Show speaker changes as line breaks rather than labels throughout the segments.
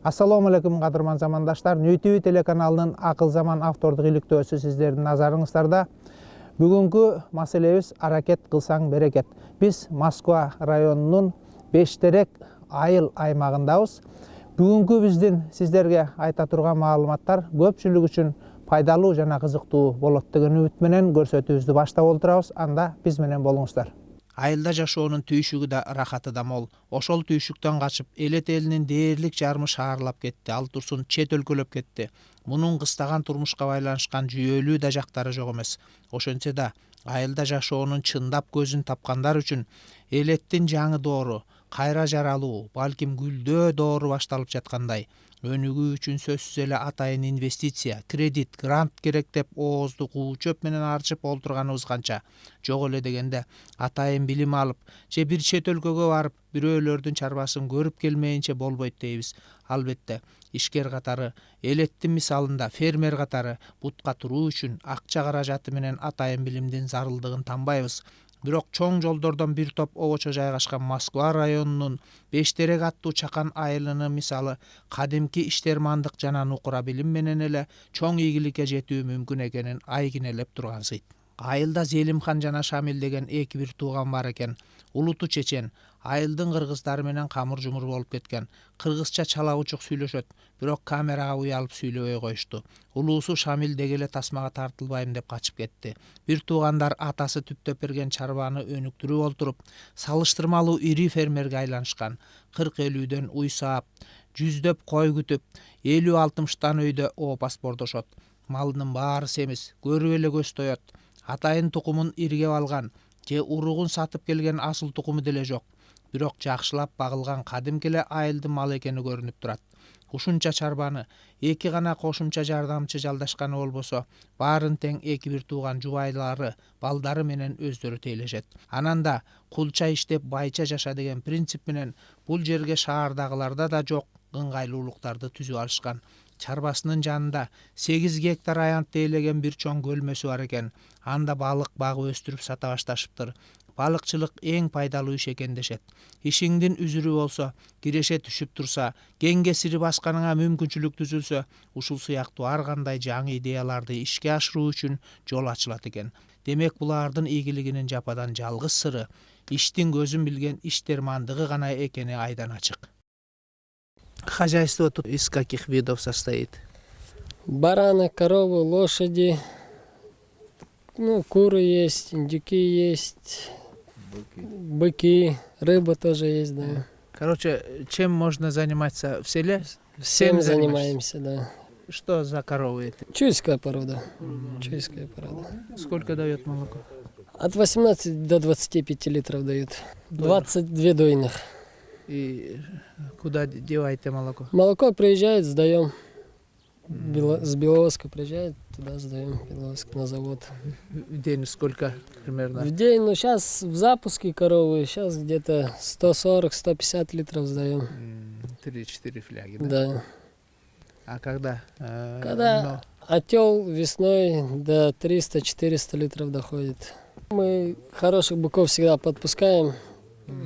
Assalamu алейкум кадырман замандаштар. НТВ телеканалынын Акыл Заман автордук иликтөөсү сиздердин назарыңыздарда. Бүгүнкү маселебиз аракет кылсаң берекет. Биз Москва районунун Бештерек айыл аймагындабыз. Бүгүнкү биздин сиздерге айта турган маалыматтар көпчүлүк үчүн пайдалуу жана кызыктуу болот деген үмүт менен көрсөтүүбүздү баштап олтурабыз. Анда биз менен болуңуздар. Айылда жашоонун түйшүгү да рахаты да мол. Ошол түйшүктөн качып, элет элинин дээрлик жарымы шаарлап кетти, ал турсун чет өлкөлөп кетти. Мунун кыстаган турмушка байланышкан жүйөлүү да жактары жок эмес. Ошентсе да, айылда жашоонун чындап көзүн тапкандар үчүн элеттин жаңы доору, кайра жаралуу, балким гүлдөө доору башталып жаткандай. Өнүгүү үчүн сөзсүз эле атайын инвестиция, кредит, грант керек деп оозду куу чөп менен арчып олтурганыбыз канча. Жок эле дегенде атайын билим алып, же бир чет өлкөгө барып, бирөөлөрдүн чарбасын көрүп келмейинче болбойт дейбиз. Албетте, ишкер катары, элеттин мисалында фермер катары бутка туруу үчүн акча каражаты менен атайын билимдин зарылдыгын танбайбыз. Бирок чоң жолдордон бир топ обочо жайгашкан Москва районунун Бештерек аттуу чакан айылынын мисалы кадимки иштермандык жана нукура билим менен эле чоң ийгиликке жетүү мүмкүн экенин айгинелеп турган сыйт. Айылда Зелимхан жана Шамил деген эки бир тууган бар экен. Улуту чечен, айылдын кыргыздары менен камыр жумур болуп кеткен. Кыргызча чала учук сүйлөшөт, бирок камерага уялып сүйлөбөй коюшту. Улуусу Шамил деги эле тасмага тартылбайм деп качып кетти. Бир туугандар атасы түптөп берген чарбаны өнүктүрүп олтуруп, салыштырмалуу ири фермерге айланышкан. 40-50дөн уй саап, жүздөп кой күтүп, 50-60тан өйдө оопас бордошот. Малынын баары семиз, көрүп эле көз тоет. Атайын тукумун иргеп алган, же уругун сатып келген асыл тукуму деле жок. Бирок жакшылап багылган кадимки эле айылдын малы экени көрүнүп турат. Ушунча чарбаны эки гана кошумча жардамчы жалдашканы болбосо, баарын тең эки бир тууган жубайлары, балдары менен өздөрү тейлешет. Анан да кулча иштеп байча жаша деген принцип менен бул жерге шаардагыларда да жок ыңгайлуулуктарды түзүп алышкан. Чарбасынын жанында 8 гектар аянт тейлеген бир чоң көлмөсү бар экен. Анда балык багып өстүрүп сата башташыптыр. Балыкчылык эң пайдалуу иш экен дешет. Ишиңдин үзүрү болсо, киреше түшүп турса, кеңге сири басканыңа мүмкүнчүлүк түзүлсө, ушул сыяктуу ар кандай жаңы идеяларды ишке ашыруу үчүн жол ачылат экен. Демек булардын ийгилигинин жападан жалгыз сыры иштин көзүн билген иштермандыгы гана экени айдан ачык. Хозяйство тут из каких видов состоит?
Бараны, коровы, лошади, куры есть, индюки есть, быки, рыба тоже есть, да.
Короче, чем можно заниматься в селе?
Всем занимаемся, да.
Что за коровы это?
Чуйская порода. Чуйская порода.
Сколько дает молоко?
От 18 до 25 литров дают. 22 дойных.
И куда деваете молоко?
Молоко приезжает, сдаем. С Беловодска приезжает, туда сдаем, Беловодск на завод.
В день сколько примерно?
В день, сейчас в запуске коровы, сейчас где-то 140-150 литров сдаем.
3-4 фляги, да?
Да.
А когда?
Когда отел весной до 300-400 литров доходит. Мы хороших быков всегда подпускаем.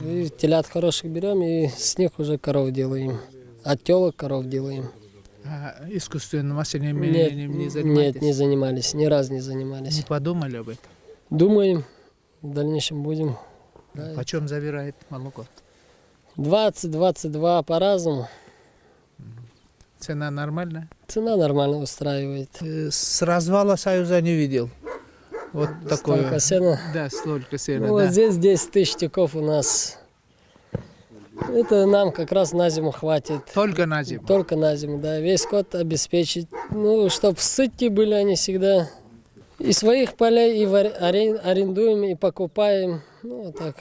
И телят хороших берем и с них уже коров делаем. От телок коров делаем.
А искусственным осеменением не занимаетесь?
Нет, не занимались, ни разу не занимались.
Не подумали об этом?
Думаем, в дальнейшем будем.
Почем забирает молоко?
20-22 по-разному.
Цена нормальная?
Цена нормально устраивает.
С развала Союза не видел. Вот такое.
Столько сена.
Да, столько сена.
Вот
да.
здесь 10 тысяч тюков у нас. Это нам как раз на зиму хватит.
Только на зиму?
Только на зиму, да. Весь год обеспечить. Чтоб сыты были они всегда. И своих полей и арендуем, и покупаем. Вот так.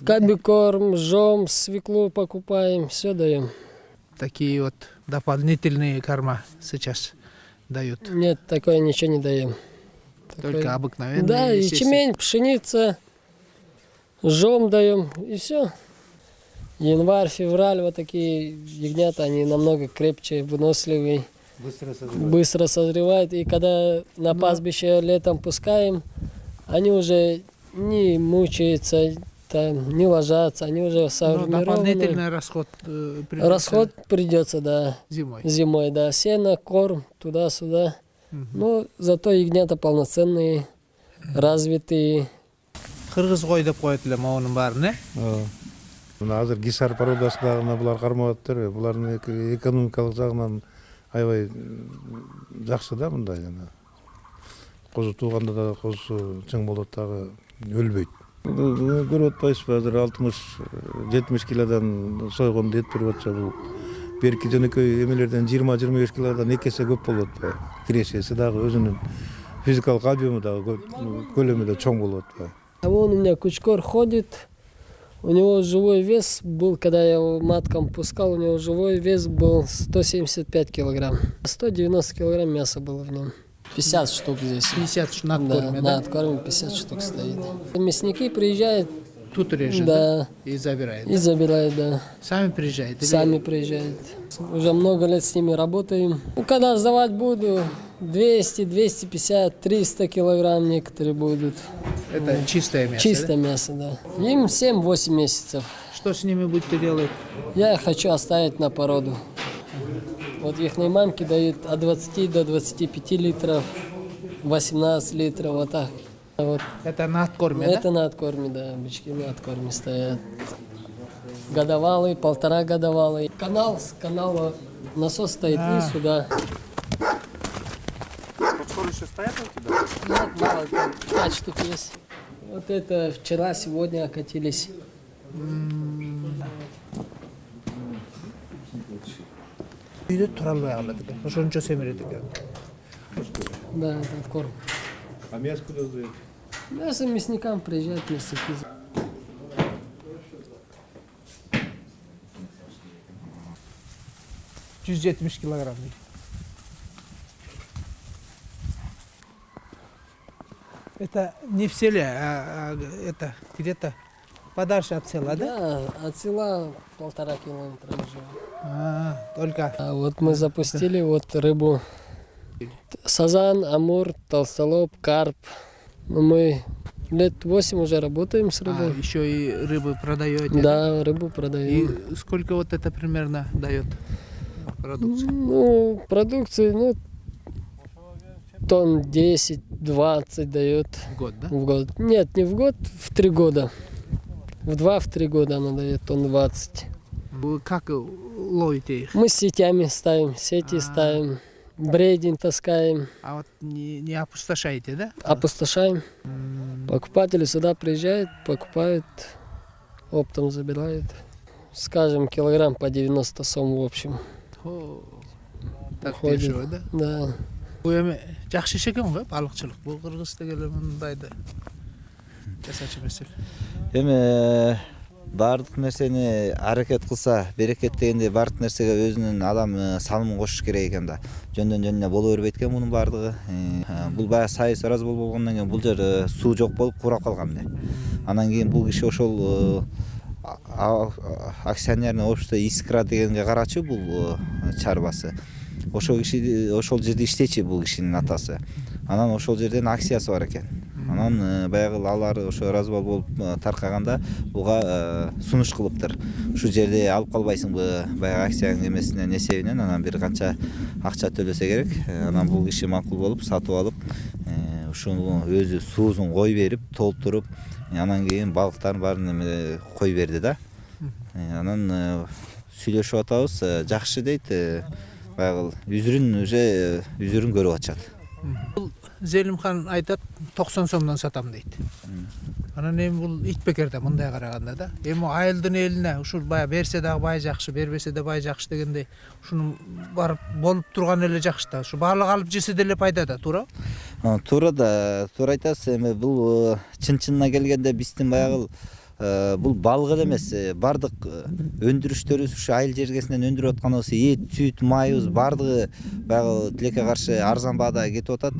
Кабикорм, жом, свеклу покупаем, все даем.
Такие вот дополнительные корма сейчас дают?
Нет, такое ничего не даем.
Только обыкновенные?
Да, ячмень, пшеница, жом даем, и все. Январь, февраль, вот такие ягнята, они намного крепче, выносливые. Быстро созревают. И когда на пастбище летом пускаем, они уже не мучаются, не ложатся, они уже
Ну,
сформированы.
дополнительный расход придется
Расход придется, да,
зимой.
зимой, да, сено, корм, туда-сюда. Но зато ягнята полноценные, развитые.
Кыргыз кой деп коет элем онун баарын, э?
Мына азыр Гишар породасындагы булар кармап атыптыр. Булардын экономикалык жагынан аябай жакшы да мындай жана. Козу тууганда да козусу чың болот дагы өлбөйт. Көрүп атпайсызбы азыр 60-70 килодан сойгонду эт берип атса бул берки жөнөкөй эмелерден 20-25 килодан 2 эсе көп болот атпайбы. Кирешеси дагы өзүнүн физикалык объему дагы көлөмү да чоң болот атпайбы.
А вон у меня кучкор ходит, у него живой вес был, когда я его матком пускал, у него живой вес был 175 килограмм. 190 килограмм мяса было в нем. 50 штук здесь.
50 на
Да,
откорме,
на
да?
откорме 50 штук стоит. Мясники приезжают,
Тут режет,
да,
и забирает.
и забирают, да.
Сами приезжают? или-
Сами приезжают. Уже много лет с ними работаем. Ну, когда сдавать буду, 200, 250, 300 килограмм некоторые будут.
Это чистое мясо,
Чистое мясо, да. Им 7-8 месяцев.
да? Что с ними будете делать?
Я хочу оставить на породу. Вот их мамки дают от 20 до 25 литров, 18 литров, вот так. Вот.
Это на откорме,
Это на откорме, да, бычки на откорме стоят. Годовалый, 1,5 годовалый. Канал, с канала насос стоит и сюда.
Скоро еще стоят у тебя?
Нет, мало, там 5 штук есть. Вот это вчера, сегодня окатились.
Үйдө тура албай калат экен. Ошончо семирет экен.
Да, это откорм.
А мясо куда сдают?
Мясо мясникам приезжают мясники.
170 килограмм. Это не в селе, а это где-то подальше от села, да?
Да, от села 1,5 километра уже.
Только
А вот мы запустили вот рыбу. Сазан, амур, толстолоб, карп. Ну, мы лет 8 уже работаем с рыбой.
еще и рыбы продаете.
Да, рыбу продаем.
И сколько вот это примерно дает продукции?
Ну, продукции, ну, тонн 10-20 дает
В год, да?
в год. Нет, не в год, в 3 года. В 2-3 года она дает тонн 20.
Вы как ловите их?
Мы с сетями ставим, сети ставим, бредень таскаем,
А вот не опустошаете, да?
опустошаем. Покупатели сюда приезжают, покупают, оптом забирают. Скажем, килограмм по 90 сом в общем.
О, так
Уходит.
дешево, да?
Да.
Бул эми жакшы иш экен го балыкчылык. Бул Кыргызда эле мындайды жасачу эмес эле.
Эми баардык нерсени аракет кылса, берекет дегенде баардык нерсеге өзүнүн адам салымын кошуш керек экен да. Жөндөн жөнүнө боло бербейт экен мунун баардыгы. Бул баягы сайы сораз болгондон кийин бул жер суу жок болуп курап калган эле. Анан кийин бул киши ошол акционерный общество Искра дегенге карачу бул чарбасы. Ошол киши ошол жерде иштечи бул кишинин атасы. Анан ошол жерден акциясы бар экен. Анан баягы алар ошо ыраазы болуп таркаганда буга сунуш кылыптыр. Ушул жерде алып калбайсыңбы баягы акциянын эмесинен эсебинен анан бир канча акча төлөсө керек. Анан бул киши макул болуп сатып алып ушуну өзү суусун кой берип толтуруп анан кийин балыктардын баарын кой берди да. Анан сүйлөшүп атабыз, жакшы дейт. Баягы үзүрүн көрүп атышат.
Бул Зелимхан айтат 90 сомдон сатам дейт. Анан эми бул ит бекерде мындай караганда да. Эми айылдын элине ушул бая берсе дагы бай жакшы, бербесе да бай жакшы дегендей ушуну барып болуп турган эле жакшы да. Ушу баалык алып жесе деле пайда да, туура?
Туура да, туура айтасыз. Эми бул чын-чынына келгенде биздин баягы бул балык эле эмес, бардык өндүрүштөрүбүз ушу айыл жергесинен өндүрүп атканыбыз эт, сүт, майыбыз бардыгы баягы тилекке каршы арзан баада кетип атат.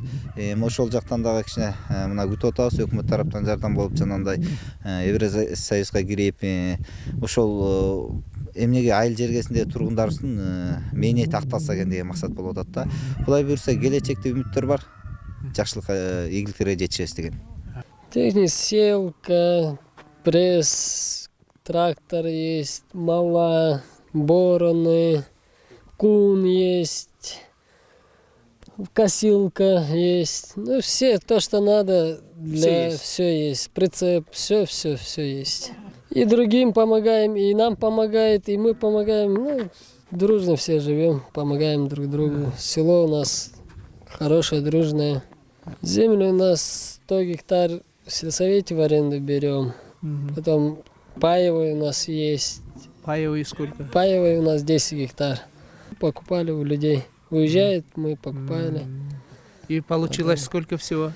Ошол жактан дагы кичине мына күтүп атабыз, өкмөт тараптан жардам болуп жанагындай Евросоюзга кирип ошол эмнеге айыл жергесинде тургундарыбыздын мээнети акталса экен деген максат болуп атат да. Кудай буйрса келечекте үмүттөр бар. Жакшылыкка, ийгиликтерге жетишебиз деген.
Техник, селка, пресс, трактор есть, мала, бороны, кун есть, косилка есть. Ну, все то, что надо для... Все есть. Прицеп, все есть. И другим помогаем, и нам помогает, и мы помогаем. Ну, дружно все живем, помогаем друг другу. Село у нас хорошее, дружное. Землю у нас 100 гектар в сельсовете в аренду берем. Потом паевой у нас есть.
Паевый сколько?
Паевой у нас 10 гектар. Покупали у людей. Уезжает, мы покупали.
И получилось сколько всего?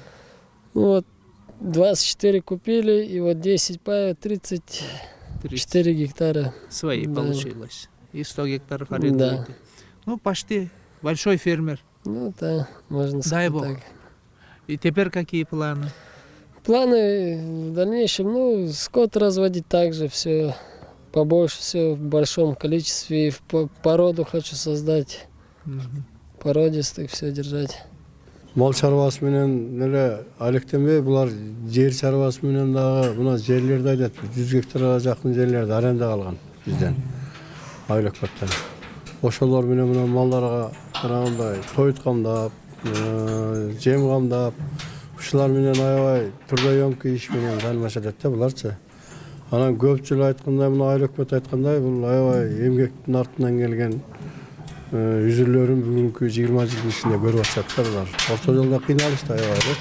Вот 24 купили, и вот 10 паев, 34 гектара.
Свои
Да.
получилось. И 100 гектаров арендуете. Ну, почти большой фермер.
Ну да, можно
Дай
сказать
бог.
так.
И теперь какие планы?
Планы в дальнейшем, ну, скот разводить также, все побольше, все в большом количестве. И породу хочу создать, породистых все держать.
Мал чарбасы менен эле алектенбей булар жер чарбасы менен дагы мына жерлерди айтат 100 гектарга жакын жерлерди арендага алган бизден Айлакбаттан. Ошолор менен мына малдарга карагандай тоют камдап, жем камдап, ушулар менен аябай трудоемкий иш менен айналышат да буларчы. Анан көпчүлүк айткандай мына Айлакбат айткандай бул аябай эмгектин артынан келген üzürlerin bugünkü 20 yıl içinde görüp atacaklar. Orta yolda kıyналышты аябай.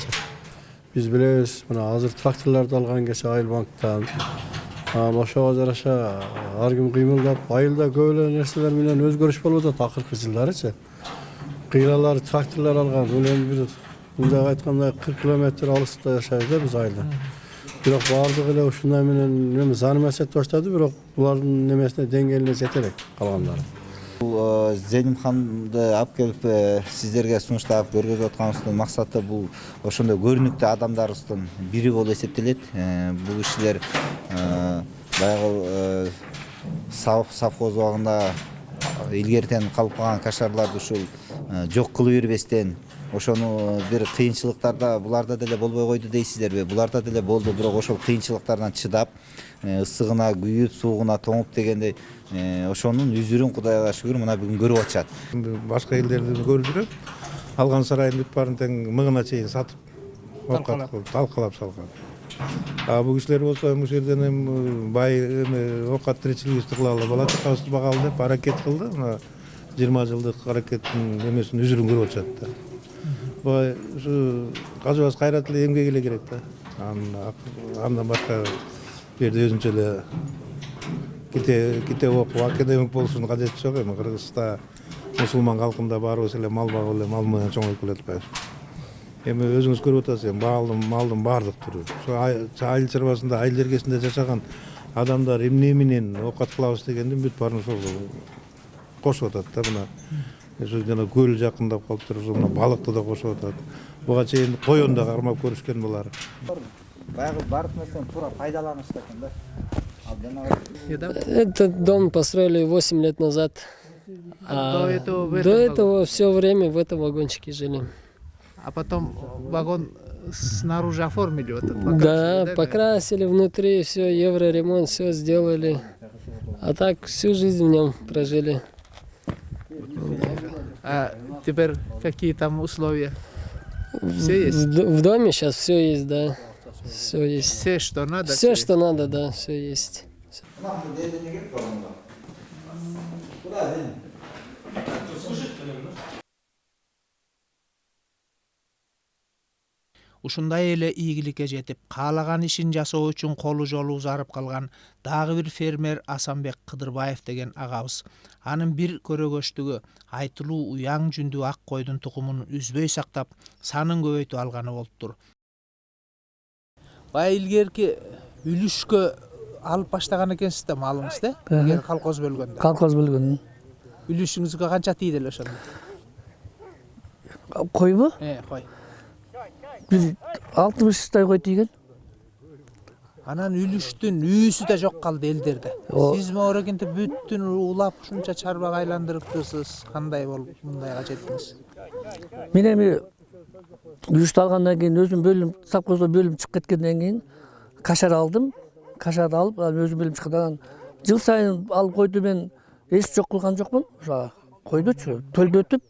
Biz bileriz, buna hazır traktörlerde algan geçe Ayılbank'tan. Ошого жараша ар ким кыймылдап, айылда көп эле нерселер менен өзгөрүш болуп атат акыркы жылдарычы. Кыйралар тракторлор алган, өлем бир мындай айткандай 40 километр алыста жашайбыз да биз айылда. Бирок баардыгы эле ушундай менен занымасет баштады, бирок булардын немесине деңгээлине жете элек калгандары.
Бул Зенимханды алып келип сиздерге сунуштап көргөзүп атканыбыздын максаты бул ошондой көрүнүктүү адамдарыбыздын бири болуп эсептелет. Бул кишилер баягы совхоз убагында илгертен калып калган кашарларды ушул жок кылып бербестен, ошону бир кыйынчылыктарда буларда деле болбой койду дейсиздерби? Буларда деле болду, бирок ошол кыйынчылыктардан чыдап, ысыгына күйүп, суугуна тоңуп дегендей, ошонун үзүрүн Кудайга шүгүр мына бүгүн көрүп атышат.
Башка элдерди көрдүрөп, алган сарайын бүт баарын тең мыңына чейин сатып, талкалап салган. Бул кишилер болсо мушу жерден эми бай оокат тиричилигибизди кылалы, бала чакабызды багалы деп аракет кылды. Мына 20 жылдык аракеттин эмесин үзүрүн көрүп атышат да. Бай ушу кажыбас кайрат эле эмгек эле керек да. Андан башка жерде өзүнчө эле ките окуп академик болушунун кажети жок. Эми Кыргызста мусулман калкында баарыбыз эле мал багып эле мал менен чоңоюп келатпайбыз. Эми өзүңүз көрүп атасыз, малдын баардык түрү. Ошо айыл чарбасында, айыл жергесинде жашаган адамдар эмне менен оокат кылабыз дегендин бүт баарын ошол кошуп атат да. Мына ошо жана көл жакындап калыптыр, мына балыкты да кошуп атат. Буга чейин коён да кармап көрүшкөн булар.
Баягы баардык нерсени туура пайдаланышты экен да.
Этот дом построили 8 лет назад.
До этого
До этого все время в этом вагончике жили.
А потом вагон снаружи оформили вот этот
Да, покрасили внутри, все, евроремонт, все сделали. А так всю жизнь в нем прожили.
А теперь какие там условия? Все есть?
В доме сейчас все есть, да. Все есть.
Все, что надо?
Все, что надо, да, все есть.
Ушундай эле ийгиликке жетип, каалаган ишин жасоо үчүн колу жолу узарып калган дагы бир фермер Асанбек Кыдырбаев деген агабыз. Анын бир көрөгөчтүгү айтылуу уяң жүндүү ак койдун тукумун үзбөй сактап, санын көбөйтүп алганы болуптур. Бай илгерки үлүшкө алып баштаган экенсиз да малыңызды, эгер колхоз бөлгөндө.
Колхоз бөлгөн.
Үлүшүңүзгө канча тийди эле ошондо?
Койбу?
Кой.
Биз 60 кой тийген.
Анан үлүштүн үйүсү да жок калды элдерде. Сиз моорекенте бүттүн улап ушунча чарбага айландырыптырсыз. Кандай болуп мындайга жеттиңиз?
Мен эми үлүштү алгандан кийин өзүм бөлүм, совхозго бөлүм чыгып кеткенден кийин кашар алдым. кашады алып, өзүм билим чыккан. Жыл сайын алып койду, мен эс жок кылган жокмун. Ошо койдучу, төлдөтүп,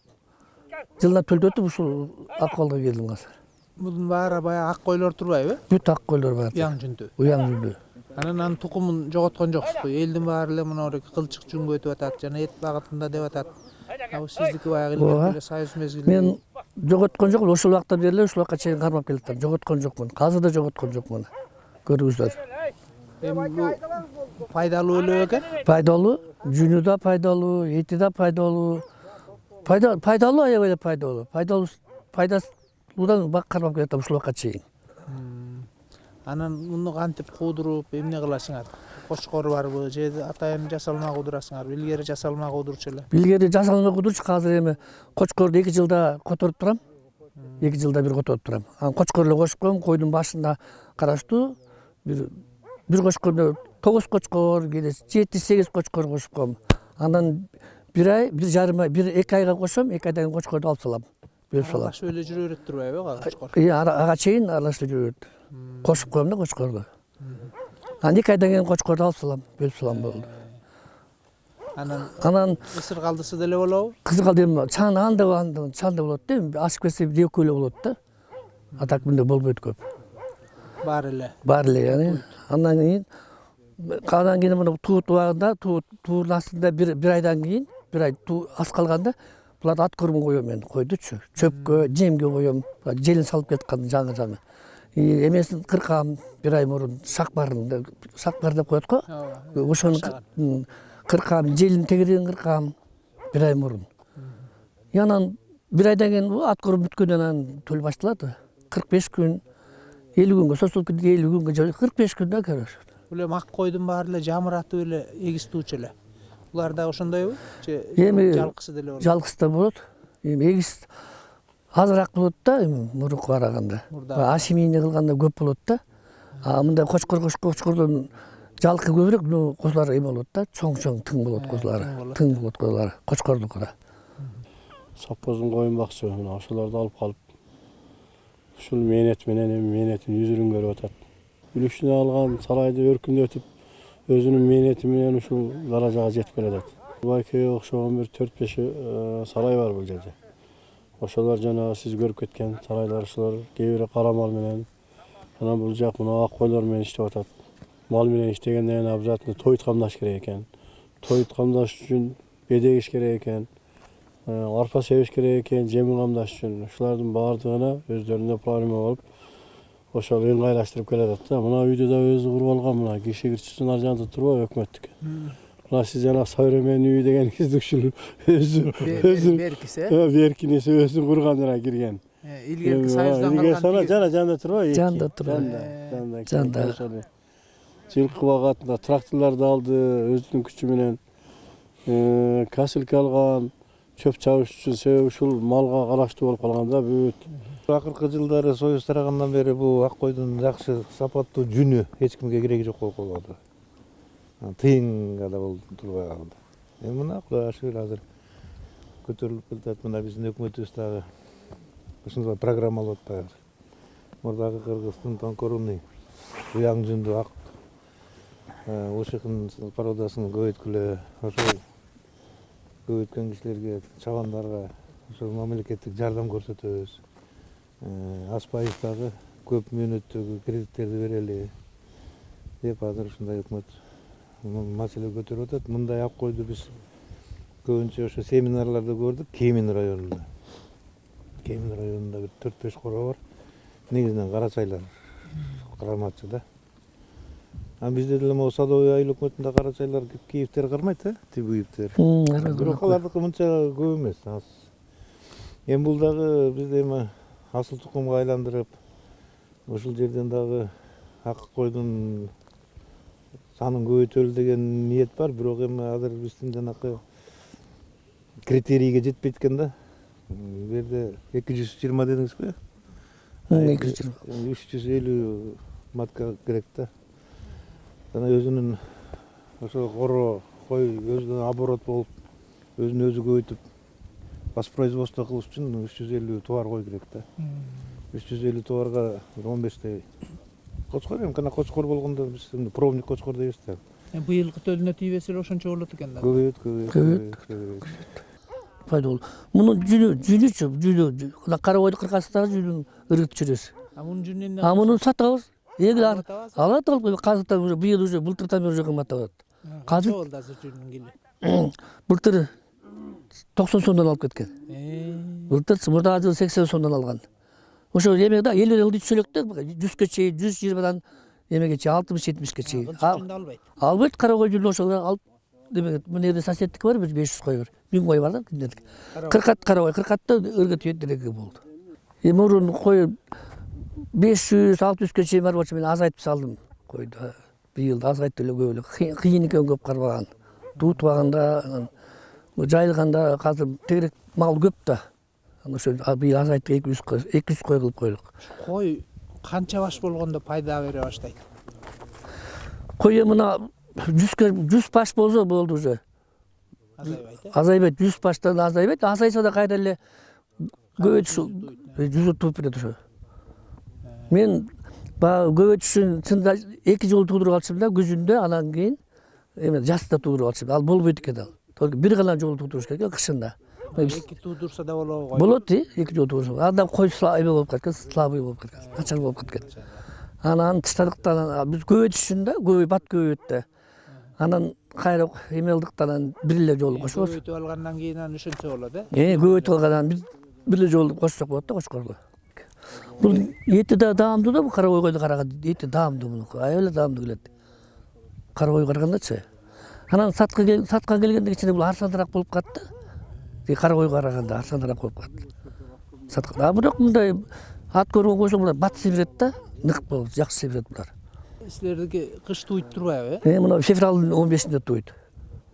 жылына төлдөтүп ушул акыбалга келдим азыр.
Bunun baara bayağı ak koylar turbayбы?
Бүт ак койлор бар.
Яң жүндү.
Уяң жүрдү.
Анан тукумун жоготкон жоксуз. Элдин баары эле мына кылчык жүнгө өтүп атат жана эт багытында деп атат. Ал сиздики баягы эле союз мезгилинде.
Мен жоготкон жокмун, ошол убактан бери эле ушул убакка чейин кармап келатам. Жоготкон жокмун. Азыр да жоготкон жокмун. Көрүңүздөр.
Эми бул пайдалуу эле экен.
Пайдалуу, жүнү да пайдалуу, эти да пайдалуу. Пайдалуу, аябай эле пайдалуу. Пайдасынан бак кармап келатам ушул убакка чейин.
Анан муну кантип куудуруп, эмне кыласыңар? Кошкор барбы, же атайын жасалма куудурасыңарбы? Илгери жасалма куудурчу эле.
Илгери жасалма куудурчу, азыр эми кочкорду 2 жылда которуп турам. 2 жылда бир которуп турам. Анан кочкор эле кошуп коем, койдун башында караштуу бир кочкорду 9 кочкор, 7-8 кочкор кошуп коем. Андан бир ай, 1,5 айга кошом, 2 айдан кийин кочкорду алып салам. Бөлүп салам.
Аралаш эле жүрө берет турбайбы кочкор?
Ага чейин аралаш эле жүрөт. Кошуп коем да кочкорду. Анан 2 айдан кийин кочкорду алып салам, бөлүп салам болду.
Анан ысыр калдысы деле болобу?
Кызыл калды эми чаңда болот да, ашып кетсе 2 эле болот да. А так мындай болбойт көп.
Бар эле.
Бар эле, яны. Андан кийин мына туут убагында, туурдун астында бир айдан кийин, бир ай аз калганда буларды ат кормун коем мен, койдучу. Чөпкө, жемге коем, желин салып кеткан жаңы. Эмесин кыркам бир ай мурун, шакбар деп коет го. Ошону кыркам, желин тегерегин кыркам бир ай мурун. Анан бир айдан кийин ат корм бүткөндөн анан төл башталат. 45 күн, 50 күнгө созулуп кетти, 50 күнгө 45 күндө көрөш.
Уле ак койдун баары эле жамыратып эле эгиз туучу эле. Булар да ошондойбу?
Эми
жалкысы деле болот.
Жалкысы да болот. Эми эгиз азыраак болот да, эми мурунку караганда. Ашимийне кылганда көп болот да. Мындай кочкордон жалкы көбүрөөк, но козулар эме болот да, чоң тың болот козулары. Тың болот козулары, кочкордукура.
Саппоздун коюн бакчы, мына ошолорду алып калып, ушул мээнет менен эми мээнеттин жүзүрүн көрүп атат. Үлүшүнө алган сарайды өркүндөтүп, өзүнүн мээнети менен ушул даражага жетип келатат. Байкеге окшогон бир 4-5 сарай бар бул жерде. Ошолор жана сиз көрүп кеткен сарайлар, ошолор кээ бири кара мал менен, анан бул жак мына ак койлор менен иштеп атат. Мал менен иштегенде обязательно тоют камдаш керек экен. Тоют камдаш үчүн бедегиш керек экен. Арпа себиш керек экен, жемин камдаш үчүн. Ушулардын баардыгына өздөрүнө проблема болуп, ошол ыңгайлаштырып келатат да. Мына үйдө да өзү куруп алган, мына киши кирчисин ар жагында турбайбы өкмөттүк. Мына сиз жана современный үй дегениңизди ушул өзү беркинеси өзү курганына кирген.
Илгерки союздан калган.
Жана турбайбы?
Жанда турбайбы.
Жанда. Жылкы багатында тракторлорду алды, өзүнүн күчү менен касылка алган, чөп чабыш үчүн себеби ушул малга караштуу болуп калган да бүт.
Акыркы жылдары союз тарагандан бери бул ак койдун жакшы сапаттуу жүнү эч кимге кереги жок болуп калды. Тыйынга да болуп турбай калды. Эми мына кудайга шүгүр азыр көтөрүлүп келатат. Мына биздин өкмөтүбүз дагы ушундай программалап атпайбы. Мурдагы Кыргыздын тонкорунуй уяң жүндүү ак ушыкын породасын көбөйткүлө, ошол көбөйткөн кишилерге, чабандарга ошол мамлекеттик жардам көрсөтөбүз. Аз пайыздагы көп мөөнөттөгү кредиттерди берели деп азыр ушундай өкмөт маселе көтөрүп атат. Мындай ак койду биз көбүнчө ошо семинарларда көрдүк. Кемин районунда бир 4-5 коро бар. Негизинен карачайлар карматчы да. Бизде деле могу Садовый айыл өкмөтүндө карачайлар кийиптер кармайт, тибиптер. Бирок алардыкы мынча көп эмес. Эми бул дагы бизде эми асыл тукумга айландырып, ушул жерден дагы ак койдун санын көбөйтөлү деген ниет бар. Бирок эми азыр биздин жанакы критерийге жетпейт экен да. Бу жерде 220 дедиңизби? 350 матка керек да. Жана өзүнүн ошо коро кой өзүнүн оборот болуп, өзүн өзү көбөйтүп воспроизводство кылыш үчүн 350 товар кой керек да. 350 товарга 15 Кочкор эми кана кочкор болгондо биз пробник кочкор дейбиз да.
Быйылкы төлүнө тийбесе эле ошончо болот экен да.
Көбөйөт.
пайдалуу. Мунун жүнүчү мына кара койдун кыркасындагы жүнүн ыргытып жүрөбүз.
Мунун жүнүнөн
А муну сатабыз. Эгил
Алат
алат алып казыктан уже быйыл уже былтыртан бери уже кымбаттап атат.
канча
Казыр
болду азыр жүнүнүн кили?
былтыр 90 сомдон алып кеткен. Былтыр мурдагы жылы 80 сомдон алган. Ошо эме да 50 жылды түшөлөктө 100ге чейин 120дан эмеге чейин 60-70ге чейин.
Жүнүндү албайт.
Албайт кара кой жүнү ошол алып демек мына жерде соседтики бар 500 кой бар. 1000 кой бар да киндердик. Кыркат кара кой, кыркатта ыргытып дереге болду. Эми мурун кой 500-600ге чейин бар болчу мен азайтып салдым койду. Быйыл азайтып эле көп эле. Кыйын экен көп карбаган. Туутпаганда, жайылганда азыр тегерек мал көп да. Ошо быйыл азайттык 200 кой кылып койдук.
Кой канча баш болгондо пайда бере баштайт?
Кой мына 100 баш болсо болду уже.
Азайбайт.
Азайбайт, 100 баштан азайбайт. Азайса да кайра эле көбөйтүш жүзү тууп берет ошо. Мен баягы көбөйтүшүн чында 2 жыл туудуруп алчым да күзүндө, анан кийин эме жазда туудуруп алчым. Ал болбойт экен ал. Только бир гана жолу туудуруш керек кышында.
2 туудурса да болобу кой?
Болот, 2 жолу туудурса. Анда кой эме болуп кеткен, слабый болуп кеткен, начар болуп кеткен. Анан тыштадыктан биз көбөйтүшүн да, бат көбөйөт да. Анан кайра эме кылдыктан бир эле жолу кошобуз.
Көбөйтүп алгандан кийин анан ошентсе болот,
Көбөйтүп алгандан бир эле жолу кошсок болот да кочкорду. Бул эти да даамдуу да, бул кара койгойду караганда эти даамдуу мунуку. Аябай эле даамдуу келет. Кара койго карагандачы. Анан сатка келгенде кичине бул арзаныраак болуп калат да. Кара койго караганда арзаныраак болуп калат. Сатка. А бирок мындай ат көргөн койсоң булар бат себирет да, нык болуп, жакшы себирет булар.
Силердики кыш туйт турбайбы?
Мына февралдын 15-inde туйт.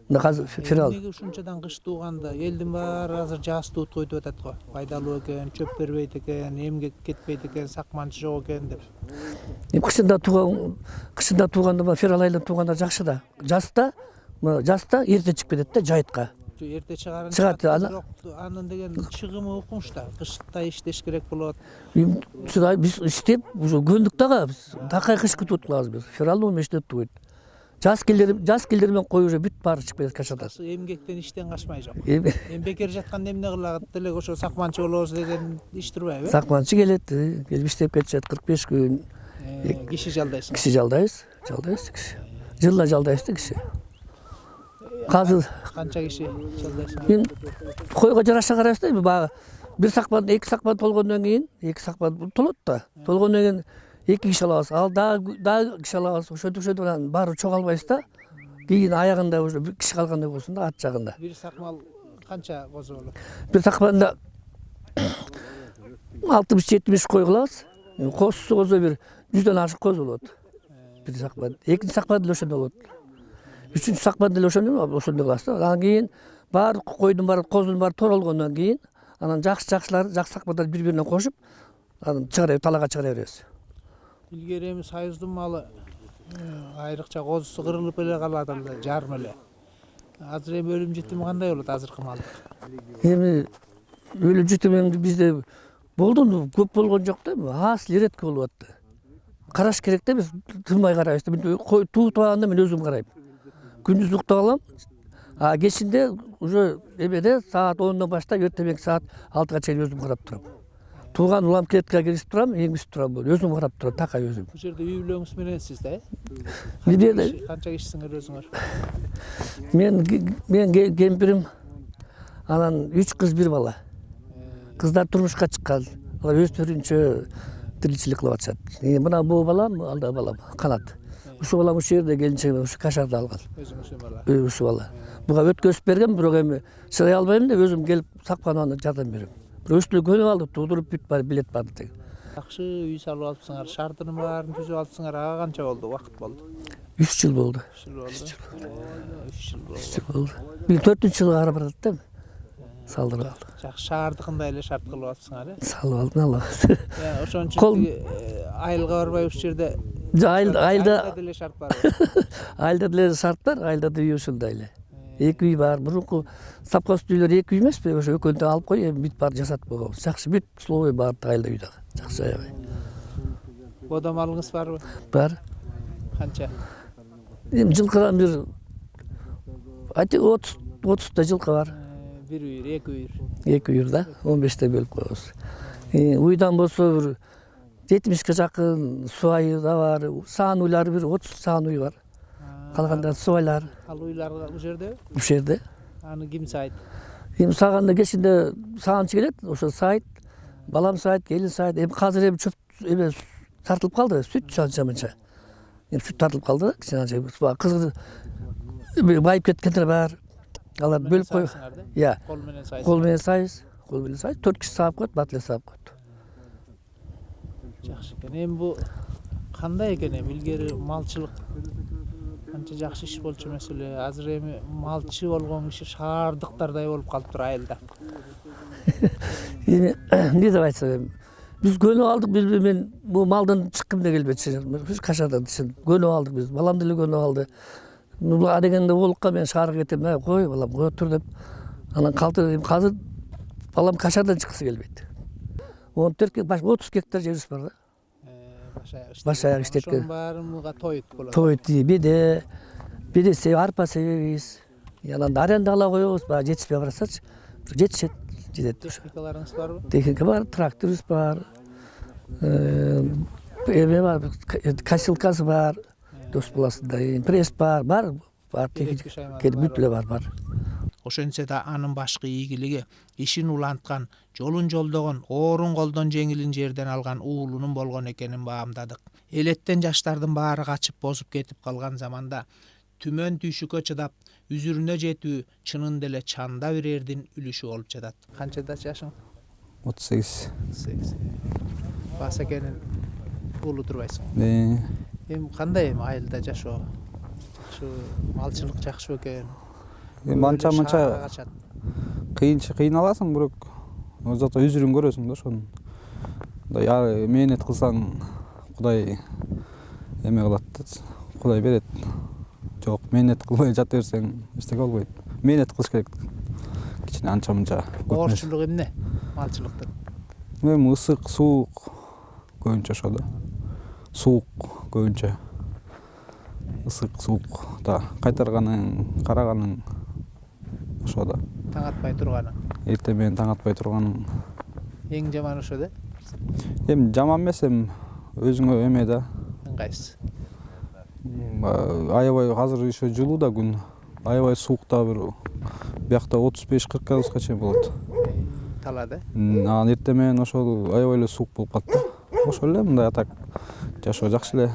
Мына азыр феврал.
Эмнеге ушунчадан кыш тууганда элдин баары азыр жаз туут койтуп атат го. Пайдалуу экен, чөп бербейт экен, эмгек кетпейт экен, сакманчы жок экен деп.
Кышында тууганда февраль айында тууганда жакшы да. Жазда эрте чыгып кетет да жайытка.
Эрте чыгарын
Чыгат,
бирок анын деген чыгымы укмушта. Кышта иштеш керек болот.
Биз иштеп, уже көндүк дагы, такай кыш күтүп калабыз биз. Февралдын 15-inde туйт. Жаз келдер менен кой уже бүт баары чыгып кетет кашадан.
Эмгектен иштен качмай жок. Эми бекер жатканда эмне кылагат делек ошо сакманчы болобуз деген иш турбайбы?
Сакманчы келет, келип иштеп кетишет 45 күн.
Киши жалдайсың.
Киши жалдайбыз киши. Жылына жалдайбыз да киши. Казыр
Канча киши жалдайсың?
мен койго жараша карайбыз да, баягы бир сакман, 2 сакман толгондон кийин, 2 сакман толот да. Толгондон кийин 2 киши алабыз. Ал дагы киши алабыз. Ошентип анан баары чогалбайбыз да. Кийин аягында уже бир киши калгандай болсун да, ат жагында.
Бир сакмал канча козу болот?
Бир сакманда 60-70 кой кылабыз. Козусу козу бир 100дөн ашык козу болот. Бир сакман. Экинчи сакман деле ошондой болот. Үчүнчү сакман деле ошондой кылабыз да. Анан кийин баары койдун баары, козунун баары торолгондон кийин анан жакшы сакмандар бири-бирине кошуп, анан талаага чыгара беребиз.
Илгери эми Союздун малы айрыкча козусу кырылып эле калат эле, жарым эле. Азыр эми өлүм житими кандай болот азыркы малдык?
Эми өлүм житими бизде болду, көп болгон жок да, аз редко болуп атты. Караш керек да, биз тынбай карайбыз. Кой туутпаганда мен өзүм карайм. Күндүз уктап алам. А кечинде уже эмеде саат 10дон баштап эртең саат 6га чейин өзүм карап турам. Тууган улам клеткага кирип турам, эңгизип турам, өзүм карап турам, такай өзүм.
Бул жерде үй бүлөңүз мененсиз да? Канча кишисиңер өзүңөр?
Мен кемпирим, анан 3 кыз 1 бала. Кыздар турмушка чыккан. Алар өздөрүнчө тиричилик кылып атышат. Мына бул балам, алда балам, Канат. Ушу балам ушул жерде келинчегим ушу Кашарда алган.
Өзүңүз бала.
Ушу бала. Буга өткөзүп берген, бирок эми чыдай албайм деп өзүм келип сакпананы жардам берем. Өстү көнүп алды, туудуруп бүт бар билет бар деди.
Жакшы үй салып алыпсыңар, шартынын баарын түзүп алыпсыңар. Ага канча болду, убакыт болду?
3 жыл болду.
3 жыл болду.
3 жыл болду. Бир 4-жылга карап барат да. Салдырып алды.
Жакшы шаардыкындай эле шарт кылып атсыңар,
Салып алдым алла.
Ошон үчүн айылга барбай ушул жерде айылда деле шарт бар.
Айылда деле шарт бар, айылда үй ушундай эле. 2 үй бар. Мурунку сапкас үйлөр 2 үй эмеспи? Ошо экөөнтө алып кой, эми бүт бар жасатып койгонбуз. Жакшы бүт словой бар айылда үй дагы. Жакшы аябай.
Boda malыңыз barбı?
бар.
Kança?
Эми жылкыдан бир 30 жылкы бар.
Bir uyur, iki uyur.
2 үйүр да, 15те бөлүп коебуз. Уйдан болсо бир 70ке жакын суайы да бар. Саан уйлары бир 30 саан уй бар. Калганда суайлар
Al uylarga bu жерде?
бул жерде.
Anı kim sayt?
Эми саганда кечинде саанчы келет, ошо сайт, балам сайт, келин сайт. Эми азыр эми чөп эме тартылып калды, сүт чаманча. Эми сүт тартылып калды, кичине кызы байып кеткендер бар. Алар бөлүп кой. Иә.
Kol menen sayt.
Кол менен сайыз, 4 киши саап коет, батле саап коет.
Жақсы екен. Эми бу кандай экен эми илгери малчылык канча жакшы иш болчу маселе. Азыр эми малчы болгон киши шаардыктардай болуп калыптыр айылда.
Эми эмне деп айтсам эми биз көнүп алдык, мен бул малдан чыккым да келбечи. Биз Кашардан көнүп алдык биз. Балам деле көнүп алды. Бул адегенде олукка мен шаарга кетем, кой балам, кой тур деп. Анан калтырып азыр балам Кашардан чыккысы келбейт. 30 гектар жерибиз бар да. Баш аяк иштеткен.
Ошонун баарыга тоyut болот.
Тоyut биде арпа себебиз. Анан аренда ала коебуз, баягы жетишпей барасачы. Жетишет.
Техникаларыңыз барбы?
Техника бар, тракторыбыз бар. Эме бар, косилкасы бар. Дос баласында пресс бар техника. Бүт эле бар.
Ошентсе да анын башкы ийгилиги ишин уланткан, жолун жолдогон, оорун колдон жеңилин жерден алган уулунун болгон экенин баамдадык. Элеттен жаштардын баары качып бозуп кетип калган заманда түмөн түйшүккө чыдап, үзүрүнө жетүү чынын деле чанда бир эрдин үлүшү болуп жатат. Канчада жашың?
38.
38. Баса экенин уулу турбайсың. Эми кандай айылда жашоо? Ушу малчылык жакшы экен.
Манча кыйналасың, бирок зато үзүрүн көрөсүң да ошону. Мындай мээнет кылсаң Кудай эме кылат, Кудай берет. Жок, мээнет кылбай жата берсең эчтеке болбойт. Мээнет кылыш керек. Кичине анча-мынча.
Оорчулук эмне малчылыктын?
Эми ысык, суук көбүнчө ошо да. Суук көбүнчө. Ысык, суук да. Кайтарганың, караганың ошо да.
Таң атпай турганың.
Эртең менен таң атпай турганың.
Эң жаман ошо да?
Эми жаман эмес, эми өзүңө эме да.
Кайсы?
Аябай азыр еще жылуу да күн. Аябай суукта бир биякта 35-40 градуска чейин болот.
Талада?
Анан эртең менен ошол аябай эле суук болуп калат да. Ошол эле мындай атак жашоо жакшы эле.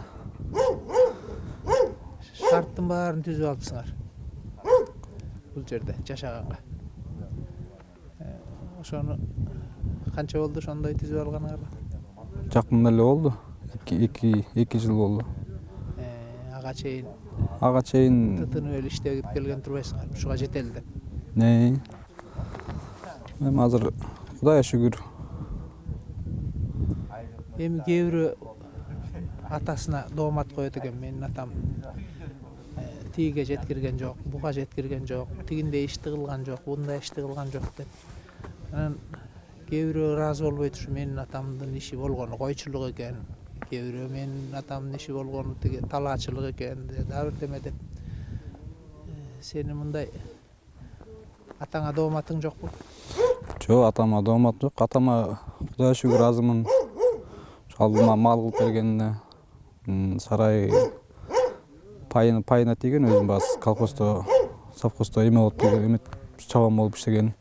Шарттын баарын түзүп алыпсыңар. Бул жерде жашаганга. Ошону канча болду ошондой түзүп алганыңарга?
Жакында эле болду. 2 жыл болду.
Ага
чейин
тытынып эле иштеп келген турбайсыңар. Ушуга жетели деп.
Эми азыр Кудайга шүгүр.
Эми кээ бирөө атасына доомат коет экен. Менин атам тиге жеткирген жок, буга жеткирген жок, тигиндей ишти кылган жок, мындай ишти кылган жок деп. Анан кээ бирөө ыраазы болбойт, ушу менин атамдын иши болгону койчулук экен. Кээ бирөө менин атамдын иши болгону тиги талаачылык экен, дагы бирдеме деп. Сени мындай атаңа дооматың жокпу?
Жок, атама доомат жок. Атама Кудайга шүгүр разымын. Алдыма мал кылып бергенине, сарай пайына тийген, өзүм бас колхоздо, совхоздо эме болуп эме чабан болуп иштеген.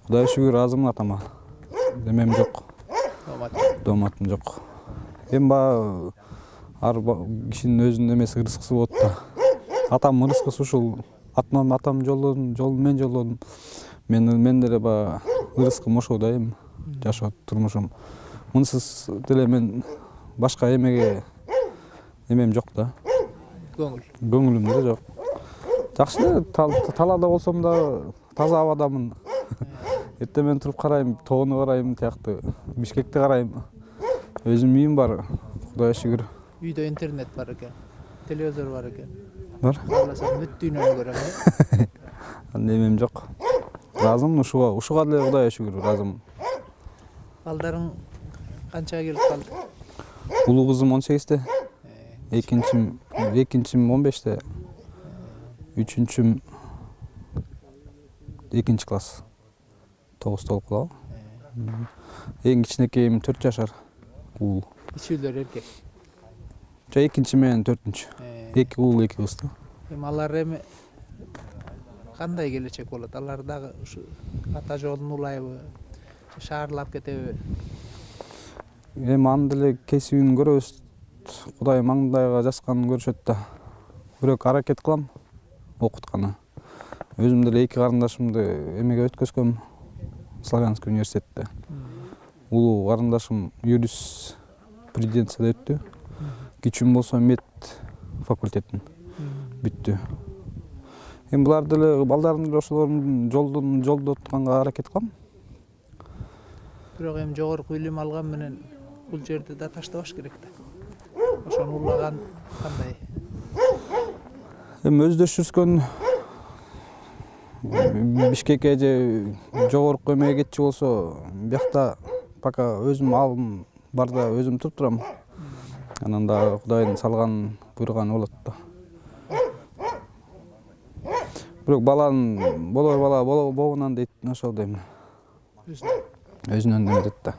Кудайга шүгүр разымын атама. Эмем жок. Дооматым жок. Эми баягы ар кишинин өзүнүн эмеси ырыскысы болот да. Атам ырыскысы ушул. Атам жолдон мен жолдон. Мен деле баягы ырыскым ошол да эми жашоо турмушум. Мынсыз деле мен башка эмеге эмем жок да. Көңүлүм деле жок. Жакшы эле талаада болсом да таза абадамын. Эртең менен туруп карайм, тоону карайм, тиякты Бишкекти карайм. Өзүм үйүм бар, Кудайга шүгүр.
Үйдө интернет бар экен, телевизор бар экен.
Бар.
Кааласам бүт дүйнөнү көрөм.
Андай эмем жок. Разымын ушуга деле Кудайга шүгүр разымын.
Балдарың канчага келип калды?
улуу кызым 18-те, экинчим 15-те, үчүнчүм 2 класс 9 толуп калабы. Эң кичинекейим 4 жашар уул.
Ичүүлөр эркек.
Экинчи менен 4-үнчү. 2 уул 2 кыз да.
Эми алар эми кандай келечек болот? Алар дагы ушу ата жолун улайбы? Шаарлап кетеби?
Эми аны деле кесибин көрөбүз. Кудай маңдайга жазганын көрүшөт да. Бирок аракет кылам окутканы. Өзүм деле 2 карындашымды эмеге өткөзгөм. Славянский университетте. Улуу карындашым юриспруденцияда өттү. Кичүүм болсо мед факультетин бүттү. Эми булар деле балдарым деле ошолордун жолдо тутканга аракет кылам.
Бирок эми жогорку билим алган менен бул жерди да таштабаш керек да. Ошону улаган кандай?
Эми өздөш жүрүскөн Бишкекке же жогорку эмеге кетчү болсо, биякта пока өзүм алым барда өзүм туруп турам. Анан да Кудайдын салган буйруганы болот да. Бирок баланын болор бала болобунан дейт, ошол дейм. Өзүнөн эметет да.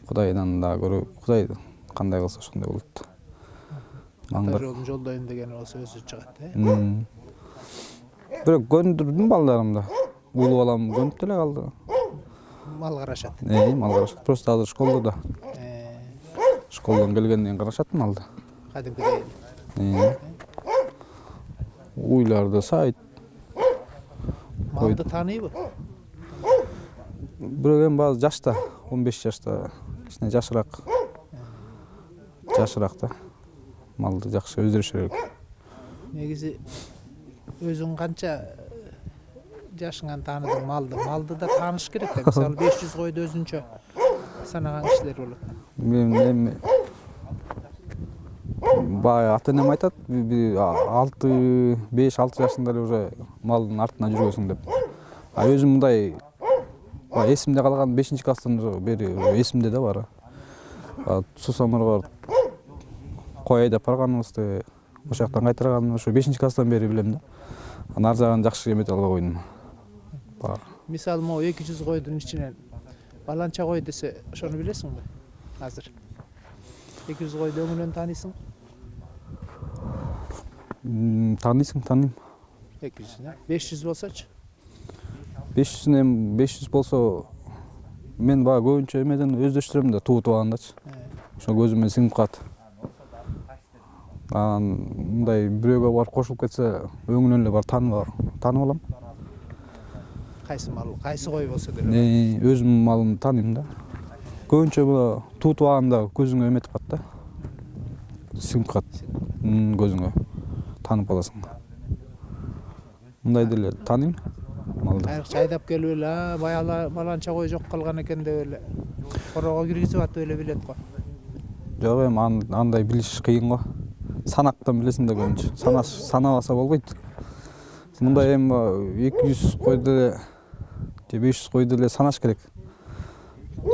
Кудайдан да көрө, Кудай кандай кылса ошондой болот.
Ата жолун жолдойм деген болсо өзү чыгат,
Бирок көндүрдүм балдарымды. Улуу балам көнүп деле калды.
Мал карашат.
Мал карашат. Просто азыр школдо да. Школдон келгенден карашат малды.
Кадимкидей.
Уйларды сайт.
Малды тааныйбы?
Бирок эми баары жашта, 15 жашта, кичине жашыраак. Жашыраак да. Малды жакшы өздөрүшө керек.
Негизи өзүң канча жашыңан тааныдың малды? Малды да тааныш керек да. Мисалы 500 койду өзүнчө санаган кишилер болот.
Мен эми бая ата-энем айтат, 5-6 жашында эле уже малдын артына жүргөсүң деп. А өзүм мындай эсимде калган 5-класстан бери эсимде да бар. Сусамырга кой айдап барганыбызды, ошол жактан кайтарганымды ошо 5-класстан бери билем да. Анан ар жагын жакшы эмете албай койдум.
Мисалы, могу 200 койдун ичинен баланча кой десе, ошону билесиңби? Азыр 200 койду өңүнөн тааныйсың?
Тааныйсың, тааныйм.
200, 500 болсочу?
500 болсо мен баа көбүнчө эмеден өздөштүрөм да, туутуп алгандачы. Ошо көзүмө сиңип калат. Анан мындай бирөөгө барып кошулуп кетсе, өңүнөн эле бар таанып алам.
Кайсы мал, кайсы кой болсо деле.
Өзүмдүн малымды тааныйм да. Көбүнчө була туутуп алганда көзүңө эметип калат да. Сиңип калат көзүңө. Таанып каласың. Мындай деле тааныйм малды.
Айрыкча айдап келип эле, баягы баланча кой жок калган экен деп эле короого киргизип атып эле билет го.
Жок, эми андай билиш кыйын го. Санактан билесиң да көбүнчө. Санабаса болбойт. Мындай эми 200 койду эле же 500 койду эле санаш керек.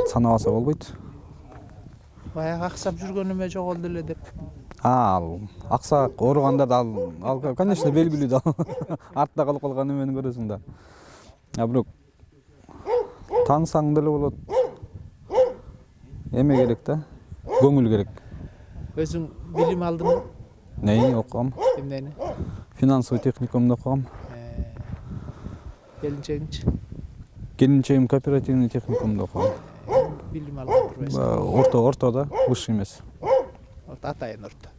Санабаса болбойт.
Баягы аксап жүргөнүмө жоголду эле деп.
Ал аксак ооруганда да ал конечно белгилүү да. Артта калып калган эмени көрөсүң да. Бирок таанысаң деле болот. Эме керек да. Көңүл керек.
Өзүң билим алдыңбы?
Окугам.
Эмнени?
Финансовый техникумда окугам.
Келинчегиңчи?
Келинчегим кооперативный техникумда окугам.
Билим алган турбайсың?
Ортодо, высший эмес.
Атайын орто.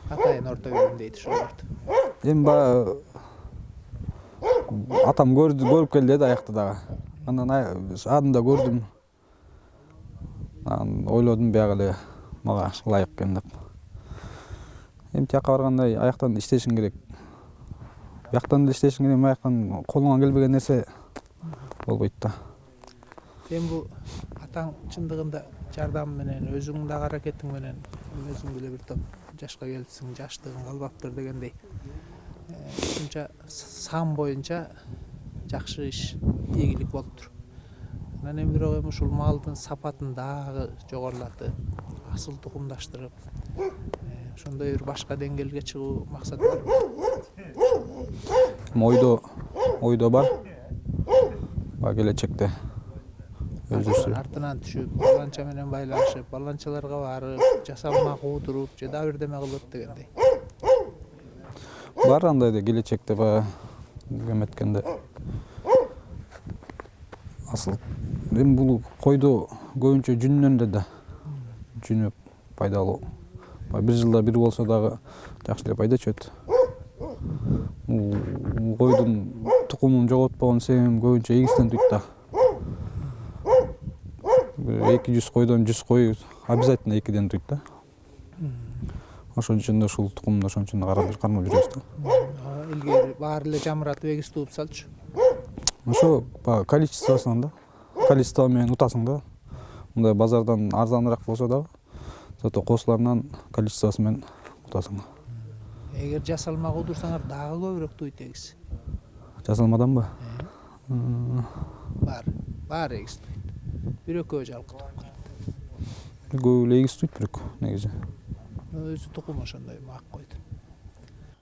Атайын орто билим дейт ошолорду.
Эми атам көрүп келди да аякта дагы. Анан адында көрдүм. Анан ойлодум биягы эле мага ылайык экен деп. Эми тияка барганда аяктан иштешиң керек. Бияктан деле иштешиң керек, аяктан колуңан келбеген нерсе болбойт да.
Эми бул атаң чындыгында жардам менен, өзүңдүн дагы аракетиң менен, өзүң деле бир топ жашка келипсиң, жаштыгың калбаптыр дегендей. Ушунча сан боюнча жакшы иш, ийгилик болуптур. Анан эми бирок ушул малдын сапатын дагы жогорулатып, асыл тукумдаштырып ошондой бир башка деңгээлге чыгуу максат бар.
Ойдо бар. Келечекте өзүрсү.
Артынан түшүп, баланча менен байланышып, баланчаларга барып, жасалма куудуруп, же дагы бирдеме кылып дегендей.
Бар андай да келечекте баягы эметкенде. Асыл эми бул койду көбүнчө жүнүнөн да жүнү пайдалуу. Бир жылда бир болсо дагы жакшы эле пайда чөт. Койдун тукумун жоготпогон себебим көбүнчө эгистен туйт да. 200 койдон 100 кой обязательно 2ден туйт да. Ошон үчүн да ушул тукумду ошон үчүн кармап жүрөбүз да.
Илгери баары эле жамыратып эгиз тууп салчу.
Ошо количествосунан да. Количество менен утасың да. Мындай базардан арзаныраак болсо дагы зато косуларынан количествосу менен утасың.
Эгер жасалма куудурсаңар дагы көбүрөөк туйт эгиз.
Жасалмаданбы?
Бар эгиз туйт. Бир-экөө жалкы туп калат.
Көп эле эгиз туйт бирок негизи.
Өзү тукум ошондой ак койду.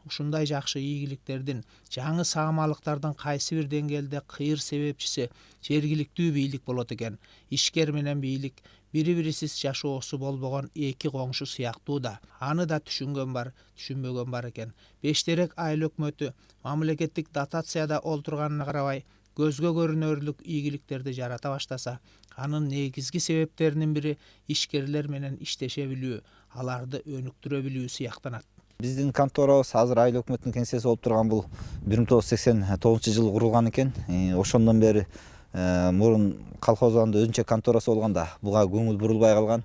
Ушундай жакшы ийгиликтердин, жаңы саамалыктардын кайсы бир деңгээлде кыйыр себепчиси жергиликтүү бийлик болот экен. Ишкер менен бийлик бири-бирисиз жашоосу болбогон эки коңшу сыяктуу да. Аны да түшүнгөн бар, түшүнбөгөн бар экен. Бештерек айыл өкмөтү мамлекеттик дотацияда олтурганына карабай, көзгө көрүнөрлүк ийгиликтерди жарата баштаса, анын негизги себептеринин бири ишкерлер менен иштеше билүү, аларды өнүктүрө билүү сыяктанат.
Биздин конторабыз азыр айыл өкмөтүнүн кеңсеси болуп турган бул 1989-жылы курулган экен. Ошондон бери мурун колхоз забында өзүнчө конторасы болгон да, буга көңүл бурулбай калган.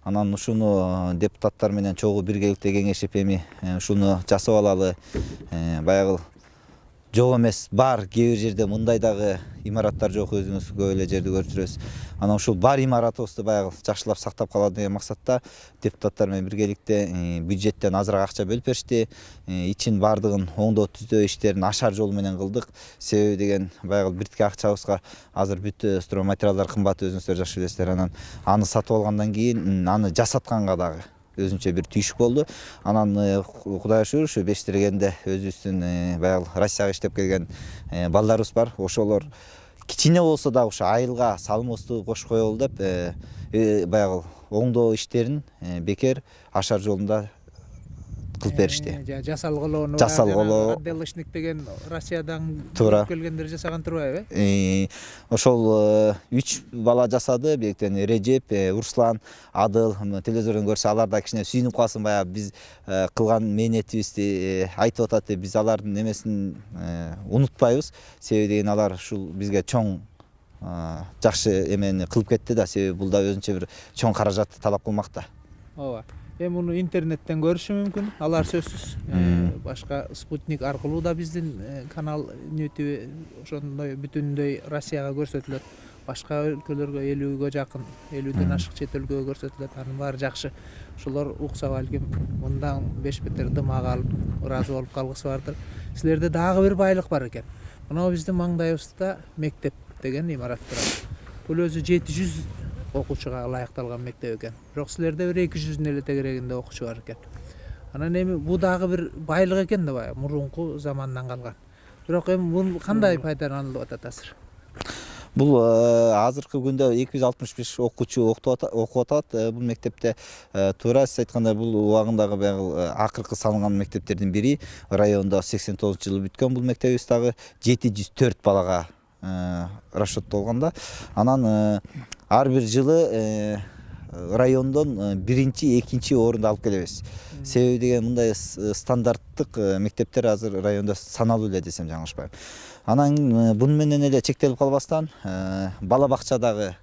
Анан ушуну депутаттар менен чогуу биргеликте кеңешип эми ушуну жасап алалы. Баягы жок эмес, бар кээ бир жерде мындай дагы имараттар жок, өзүңүз көп эле жерди көрүп жүрөсүз. Анан ушул бар имаратыбызды баягы жакшылап сактап калалы деген максатта депутаттар менен биргеликте бюджеттен азыраак акча бөлүп беришти. Ичин бардыгын оңдоо түздөө иштерин ашар жол менен кылдык. Себеби деген баягы биртке акчабызга азыр бүт стройматериалдар кымбат, өзүңүздөр жакшы билесиздер. Анан аны сатып алгандан кийин аны жасатканга дагы өзүнчө бир түйшүк болду. Анан Кудайга шүгүр ушу Бештиргенде өзүбүздүн баягы Россияга иштеп келген балдарыбыз бар. Ошолор кичине болсо да ушу айылга салымыбызды кошуп коелу деп баягы оңдоо иштерин бекер ашар жолунда кылып беришти.
Жасалголоону отделочник деген Россиядан келгендер жасаган турбайбы?
Ошол 3 бала жасады, бектен Режеп, Урслан, Адыл, телевизордон көрсө алар да кичине сүйүнүп калсын, баягы биз кылган мээнетибизди айтып атат деп биз алардын немесин унутпайбыз. Себеби деген алар ушул бизге чоң жакшы эмени кылып кетти да, себеби бул да өзүнчө бир чоң каражатты талап кылмакта.
Ооба. Эми муну интернеттен көрүшү мүмкүн. Алар сөзсүз башка спутник аркылуу да биздин канал нөтүбү ошондой бүтүндөй Россияга көрсөтүлөт. Башка өлкөлөргө 50-гө жакын, 50ден ашык чет өлкөгө көрсөтүлөт. Анын баары жакшы. Ошолор укса балким мындан 5 бетер дымак алып, ыраазы болуп калгысы бардыр. Силерде дагы бир байлык бар экен. Мына биздин маңдайыбызда мектеп деген имарат турат. Бул өзү 700 окуучуга ылайыкталган мектеп экен. Бирок силерде бир 200 эле тегерегинде окуучу бар экен. Анан эми бул дагы бир байлык экен да, баягы мурунку замандан калган. Бирок эми бул кандай пайдаланылып атат азыр?
Бул азыркы күндө 265 окуучу окуп атат бул мектепте. Туура сиз айткандай бул убагындагы баягы акыркы салынган мектептердин бири. Райондо 89-жылы бүткөн бул мектебибиз дагы 704 балага расчеттолгон да. Анан ар бир жылы райондон биринчи, экинчи орунду алып келебиз. Себеби деген мындай стандарттык мектептер азыр райондо саналуу эле десем жаңылышпайм. Анан буну менен эле чектелип калбастан бала бакча дагы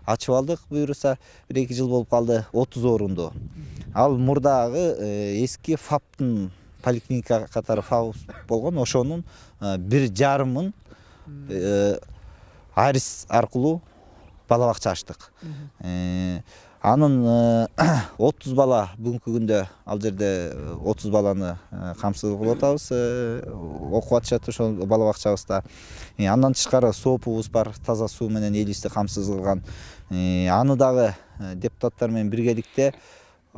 ачып алдык. Буюрса 1-2 жыл болуп калды, 30 орунду. Ал мурдагы эски ФАПтын поликлиника катары ФАП болгон, ошонун 1,5-ын Арис аркылуу бала бакча ачтык. Анын 30 бала бүгүнкү күндө ал жерде 30 баланы камсыз кылып атабыз, окуп атышат ошол бала бакчабызда. Андан тышкары соопубуз бар, таза суу менен элибизди камсыз кылган. Аны дагы депутаттар менен биргеликте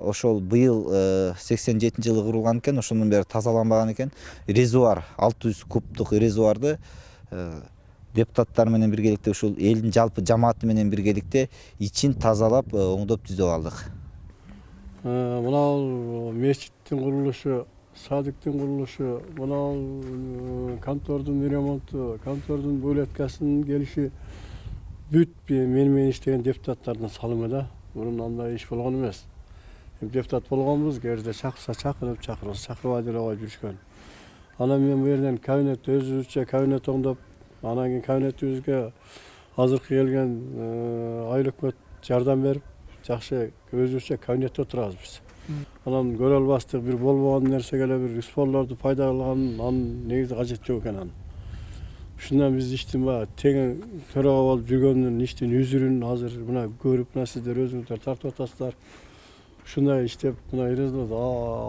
ошол быйыл 87-жылы курулган экен, ошондон бери тазаланбаган экен. Резервуар 600 кубтук резервуарды депутаттар менен биргеликте ушул элдин жалпы жамааты менен биргеликте ичин тазалап оңдоп түзөп алдык.
Мына мечиттин курулушу, садиктин курулушу, мына контордун ремонту, контордун бөлөткасынын келиши бүт мен иштеген депутаттардын салымы да. Мурун андай иш болгон эмес. Депутат болгонбуз, кээде чакырса чакырып, чакырбаса чакырбай деле коюп жүрүшкөн. Анан мен бу жерден кабинет өзүбүзчө кабинет оңдоп, анан кийин кабинетибизге азыркы келген айыл өкмөт жардам берип, жакшы өзүбүзчө кабинетте отурабыз биз. Анан көрө албастык бир болбогон нерсеге эле бир спорлорду пайдаланган, анын негизи кажети жок экен анын. Ушундан биз иштин тең төрага болуп жүргөндүн иштин үзүрүн азыр мына көрүп, мына сиздер өзүңүздөр тартып атасыздар. Ушундай иштеп, мына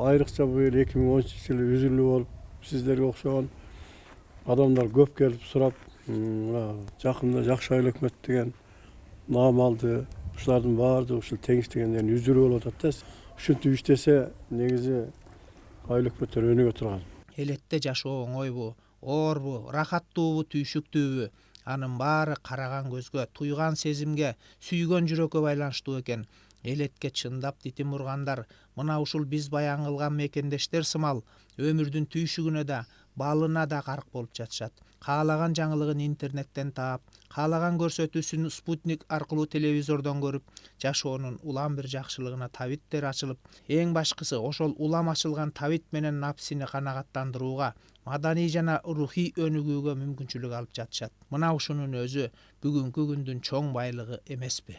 айрыкча бул 2013-жылы үзүрлүү болуп, сиздерге окшогон адамдар көп келип сурап, мына жакында жакшы айыл өкмөт деген наам алды. Ушулардын баардыгы ушул тең иштегендердин үзүрү болуп атат да. Ушинтип иштесе, негизи айыл өкмөттөр өнүгө турган.
Элетте жашоо оңойбу, оорбу, рахаттуубу, түйшүктүүбү? Анын баары караган көзгө, туйган сезимге, сүйгөн жүрөккө байланыштуу экен. Элетке чындап титим ургандар мына ушул биз баян кылган мекендештер сымал өмүрдүн түйшүгүнө да, балына да карк болуп жатышат. Каалаган жаңылыгын интернеттен таап, каалаган көрсөтүүсүн спутник аркылуу телевизордон көрүп, жашоонун улам бир жакшылыгына табиттер ачылып, эң башкысы ошол улам ачылган табит менен напсини канагаттандырууга, маданий жана рухий өнүгүүгө мүмкүнчүлүк алып жатышат. Мына ушунун өзү бүгүнкү күндүн чоң байлыгы эмеспи?